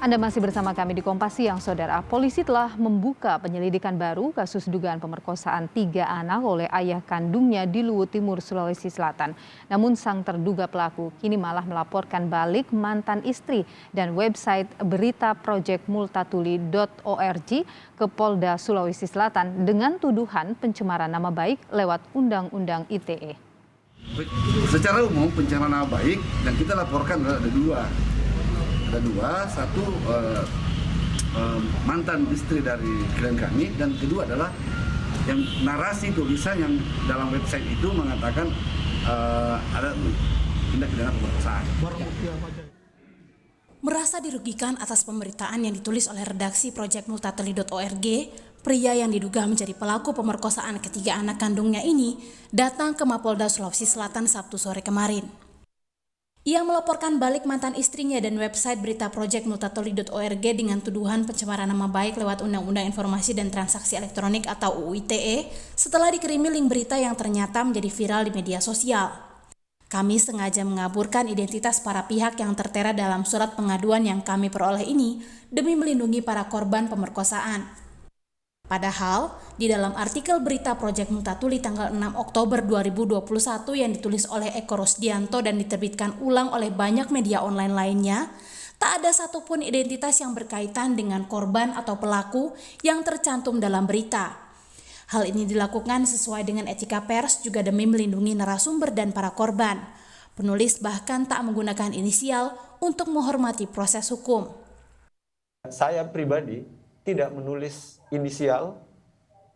Anda masih bersama kami di Kompas Siang, Saudara. Polisi telah membuka penyelidikan baru kasus dugaan pemerkosaan 3 anak oleh ayah kandungnya di Luwu Timur, Sulawesi Selatan. Namun sang terduga pelaku kini malah melaporkan balik mantan istri dan website berita projectmultatuli.org ke Polda Sulawesi Selatan dengan tuduhan pencemaran nama baik lewat Undang-Undang ITE. Secara umum pencemaran nama baik yang kita laporkan ada dua. Satu mantan istri dari klien kami, dan kedua adalah yang narasi tulisan yang dalam website itu mengatakan ada tindak pidana pemerkosaan. Merasa dirugikan atas pemberitaan yang ditulis oleh redaksi projectmultatuli.org, pria yang diduga menjadi pelaku pemerkosaan ketiga anak kandungnya ini datang ke Mapolda Sulawesi Selatan Sabtu sore kemarin. Ia melaporkan balik mantan istrinya dan website berita projectmultatuli.org dengan tuduhan pencemaran nama baik lewat Undang-Undang Informasi dan Transaksi Elektronik atau UU ITE setelah dikirimi link berita yang ternyata menjadi viral di media sosial. Kami sengaja mengaburkan identitas para pihak yang tertera dalam surat pengaduan yang kami peroleh ini demi melindungi para korban pemerkosaan. Padahal, di dalam artikel berita Project Multatuli tanggal 6 Oktober 2021 yang ditulis oleh Eko Rosdianto dan diterbitkan ulang oleh banyak media online lainnya, tak ada satupun identitas yang berkaitan dengan korban atau pelaku yang tercantum dalam berita. Hal ini dilakukan sesuai dengan etika pers juga demi melindungi narasumber dan para korban. Penulis bahkan tak menggunakan inisial untuk menghormati proses hukum. Saya pribadi tidak menulis inisial,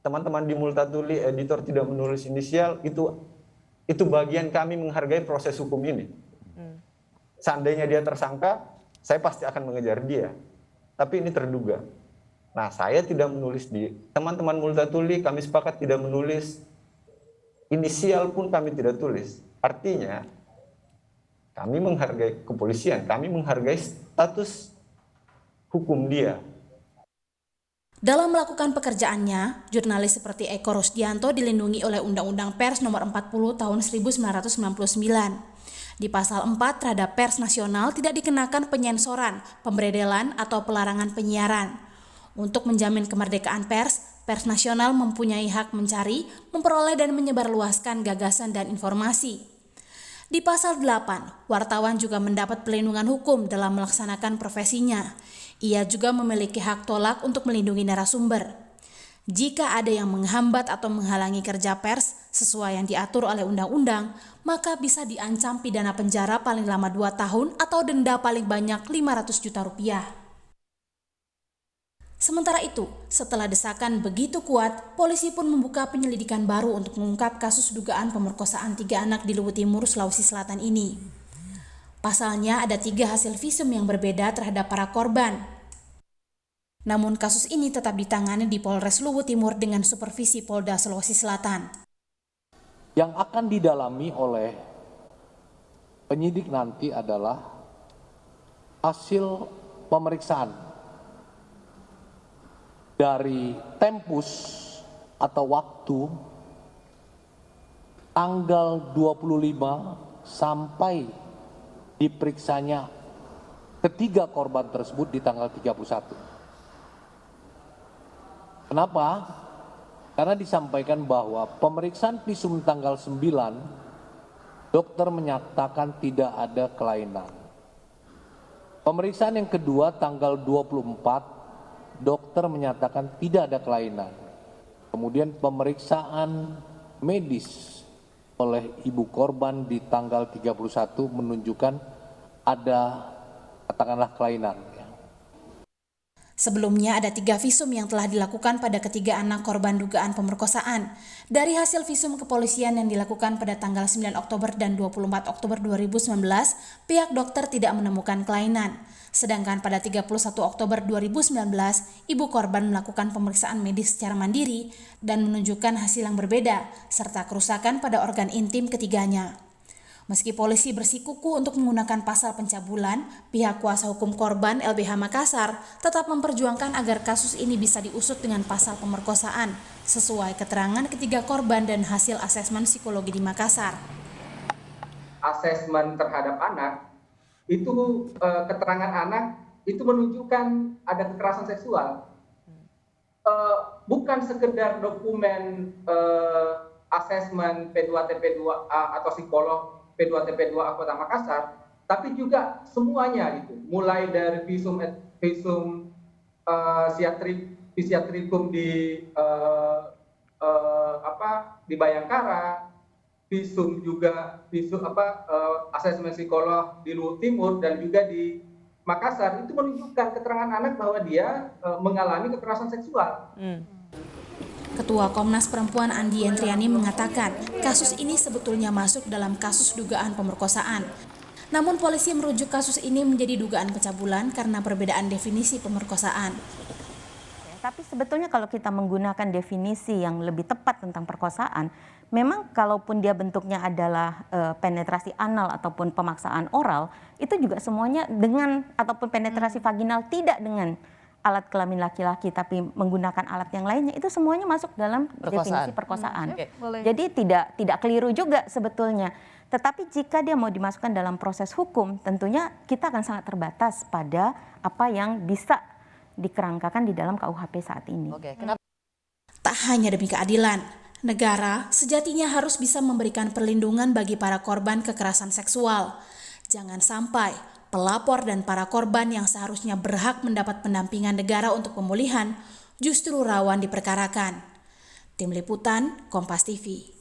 teman-teman di Multatuli editor tidak menulis inisial, itu bagian kami menghargai proses hukum ini. Seandainya dia tersangka, saya pasti akan mengejar dia. Tapi ini terduga. Nah, saya tidak menulis di teman-teman Multatuli, kami sepakat tidak menulis inisial pun kami tidak tulis. Artinya kami menghargai kepolisian, kami menghargai status hukum dia. Dalam melakukan pekerjaannya, jurnalis seperti Eko Rosdianto dilindungi oleh Undang-Undang Pers Nomor 40 Tahun 1999. Di pasal 4 terhadap pers nasional tidak dikenakan penyensoran, pemberedelan, atau pelarangan penyiaran. Untuk menjamin kemerdekaan pers, pers nasional mempunyai hak mencari, memperoleh dan menyebarluaskan gagasan dan informasi. Di pasal 8, wartawan juga mendapat perlindungan hukum dalam melaksanakan profesinya. Ia juga memiliki hak tolak untuk melindungi narasumber. Jika ada yang menghambat atau menghalangi kerja pers sesuai yang diatur oleh undang-undang, maka bisa diancam pidana penjara paling lama 2 tahun atau denda paling banyak 500 juta rupiah. Sementara itu, setelah desakan begitu kuat, polisi pun membuka penyelidikan baru untuk mengungkap kasus dugaan pemerkosaan 3 anak di Luwu Timur, Sulawesi Selatan ini. Pasalnya ada 3 hasil visum yang berbeda terhadap para korban. Namun kasus ini tetap ditangani di Polres Luwu Timur dengan supervisi Polda Sulawesi Selatan. Yang akan didalami oleh penyidik nanti adalah hasil pemeriksaan dari tempus atau waktu tanggal 25 sampai diperiksanya ketiga korban tersebut di tanggal 31. Kenapa? Karena disampaikan bahwa pemeriksaan visum tanggal 9, dokter menyatakan tidak ada kelainan. Pemeriksaan yang kedua tanggal 24, dokter menyatakan tidak ada kelainan. Kemudian pemeriksaan medis oleh ibu korban di tanggal 31 menunjukkan ada katakanlah kelainan. Sebelumnya ada 3 visum yang telah dilakukan pada ketiga anak korban dugaan pemerkosaan. Dari hasil visum kepolisian yang dilakukan pada tanggal 9 Oktober dan 24 Oktober 2019, pihak dokter tidak menemukan kelainan. Sedangkan pada 31 Oktober 2019, ibu korban melakukan pemeriksaan medis secara mandiri dan menunjukkan hasil yang berbeda, serta kerusakan pada organ intim ketiganya. Meski polisi bersikukuh untuk menggunakan pasal pencabulan, pihak kuasa hukum korban LBH Makassar tetap memperjuangkan agar kasus ini bisa diusut dengan pasal pemerkosaan, sesuai keterangan ketiga korban dan hasil asesmen psikologi di Makassar. Asesmen terhadap anak, itu keterangan anak itu menunjukkan ada kekerasan seksual. Bukan sekedar dokumen asesmen P2TP2A atau psikolog P2TP2A Kota Makassar, tapi juga semuanya itu, mulai dari visum psikiatrikum di Bayangkara, visum asesmen psikolog di Luhut Timur dan juga di Makassar, itu menunjukkan keterangan anak bahwa dia mengalami kekerasan seksual. Ketua Komnas Perempuan Andi Yentriani mengatakan kasus ini sebetulnya masuk dalam kasus dugaan pemerkosaan. Namun polisi merujuk kasus ini menjadi dugaan pencabulan karena perbedaan definisi pemerkosaan. Tapi sebetulnya kalau kita menggunakan definisi yang lebih tepat tentang perkosaan, memang kalaupun dia bentuknya adalah penetrasi anal ataupun pemaksaan oral, itu juga semuanya dengan ataupun penetrasi vaginal tidak dengan alat kelamin laki-laki tapi menggunakan alat yang lainnya, itu semuanya masuk dalam definisi perkosaan. Jadi tidak keliru juga sebetulnya. Tetapi jika dia mau dimasukkan dalam proses hukum, tentunya kita akan sangat terbatas pada apa yang bisa dikerangkakan di dalam KUHP saat ini. Tak hanya demi keadilan, negara sejatinya harus bisa memberikan perlindungan bagi para korban kekerasan seksual. Jangan sampai pelapor dan para korban yang seharusnya berhak mendapat pendampingan negara untuk pemulihan justru rawan diperkarakan. Tim Liputan, Kompas TV.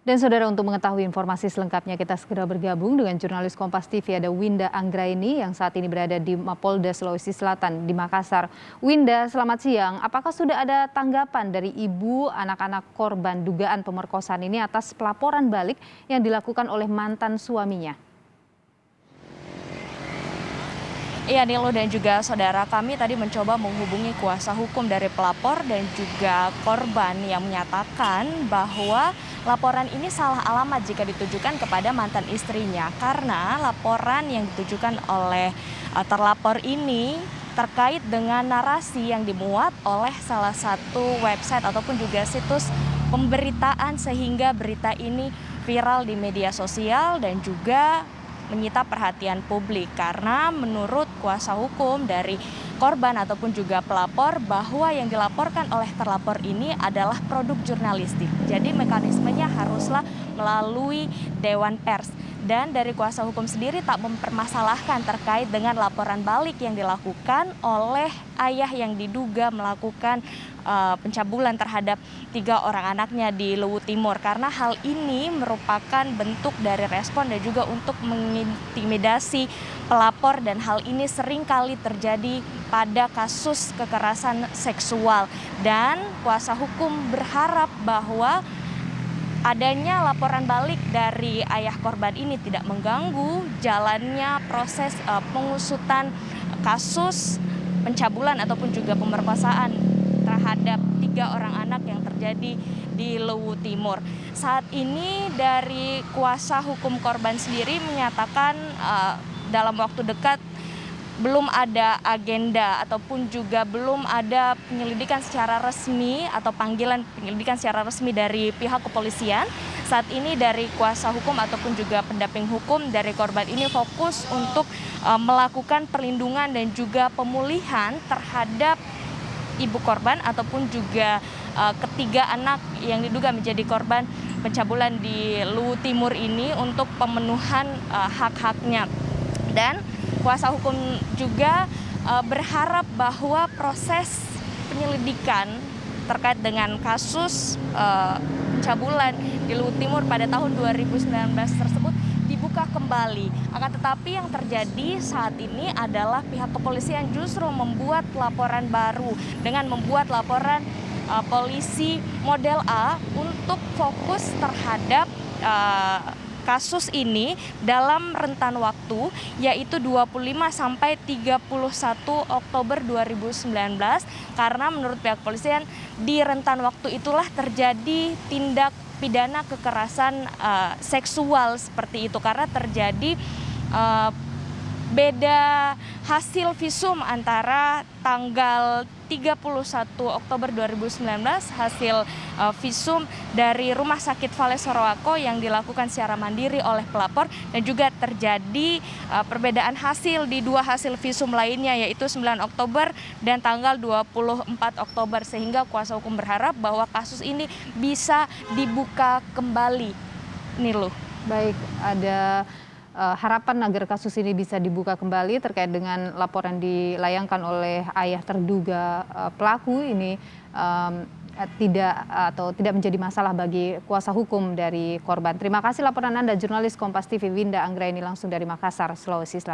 Dan saudara, untuk mengetahui informasi selengkapnya kita segera bergabung dengan jurnalis Kompas TV, ada Winda Anggraini yang saat ini berada di Mapolda Sulawesi Selatan di Makassar. Winda, selamat siang. Apakah sudah ada tanggapan dari ibu anak-anak korban dugaan pemerkosaan ini atas pelaporan balik yang dilakukan oleh mantan suaminya? Iya, Nilo dan juga saudara, kami tadi mencoba menghubungi kuasa hukum dari pelapor dan juga korban yang menyatakan bahwa laporan ini salah alamat jika ditujukan kepada mantan istrinya, karena laporan yang ditujukan oleh terlapor ini terkait dengan narasi yang dimuat oleh salah satu website ataupun juga situs pemberitaan, sehingga berita ini viral di media sosial dan juga menyita perhatian publik, karena menurut kuasa hukum dari korban ataupun juga pelapor bahwa yang dilaporkan oleh terlapor ini adalah produk jurnalistik. Jadi mekanismenya haruslah melalui Dewan Pers. Dan dari kuasa hukum sendiri tak mempermasalahkan terkait dengan laporan balik yang dilakukan oleh ayah yang diduga melakukan pencabulan terhadap 3 orang anaknya di Luhut Timur, karena hal ini merupakan bentuk dari respon dan juga untuk mengintimidasi pelapor, dan hal ini sering kali terjadi pada kasus kekerasan seksual. Dan kuasa hukum berharap bahwa adanya laporan balik dari ayah korban ini tidak mengganggu jalannya proses pengusutan kasus pencabulan ataupun juga pemerkosaan terhadap 3 orang anak yang terjadi di Luhut Timur. Saat ini dari kuasa hukum korban sendiri menyatakan dalam waktu dekat belum ada agenda ataupun juga belum ada penyelidikan secara resmi atau panggilan penyelidikan secara resmi dari pihak kepolisian. Saat ini dari kuasa hukum ataupun juga pendamping hukum dari korban ini fokus untuk melakukan perlindungan dan juga pemulihan terhadap ibu korban ataupun juga ketiga anak yang diduga menjadi korban pencabulan di Luhut Timur ini untuk pemenuhan hak-haknya. Dan kuasa hukum juga berharap bahwa proses penyelidikan terkait dengan kasus pencabulan di Luhut Timur pada tahun 2019 tersebut dibuka kembali. Akan tetapi yang terjadi saat ini adalah pihak kepolisian justru membuat laporan baru dengan membuat laporan polisi model A untuk fokus terhadap kasus ini dalam rentan waktu yaitu 25 sampai 31 Oktober 2019, karena menurut pihak kepolisian di rentan waktu itulah terjadi tindak pidana kekerasan seksual seperti itu, karena terjadi beda hasil visum antara tanggal 31 Oktober 2019 hasil visum dari Rumah Sakit Vales Sorowako yang dilakukan secara mandiri oleh pelapor, dan juga terjadi perbedaan hasil di dua hasil visum lainnya, yaitu 9 Oktober dan tanggal 24 Oktober, sehingga kuasa hukum berharap bahwa kasus ini bisa dibuka kembali. Nilu. Baik, ada harapan agar kasus ini bisa dibuka kembali terkait dengan laporan dilayangkan oleh ayah terduga pelaku ini tidak menjadi masalah bagi kuasa hukum dari korban. Terima kasih laporan Anda, jurnalis Kompas TV Winda Anggraini langsung dari Makassar, Sulawesi Selatan.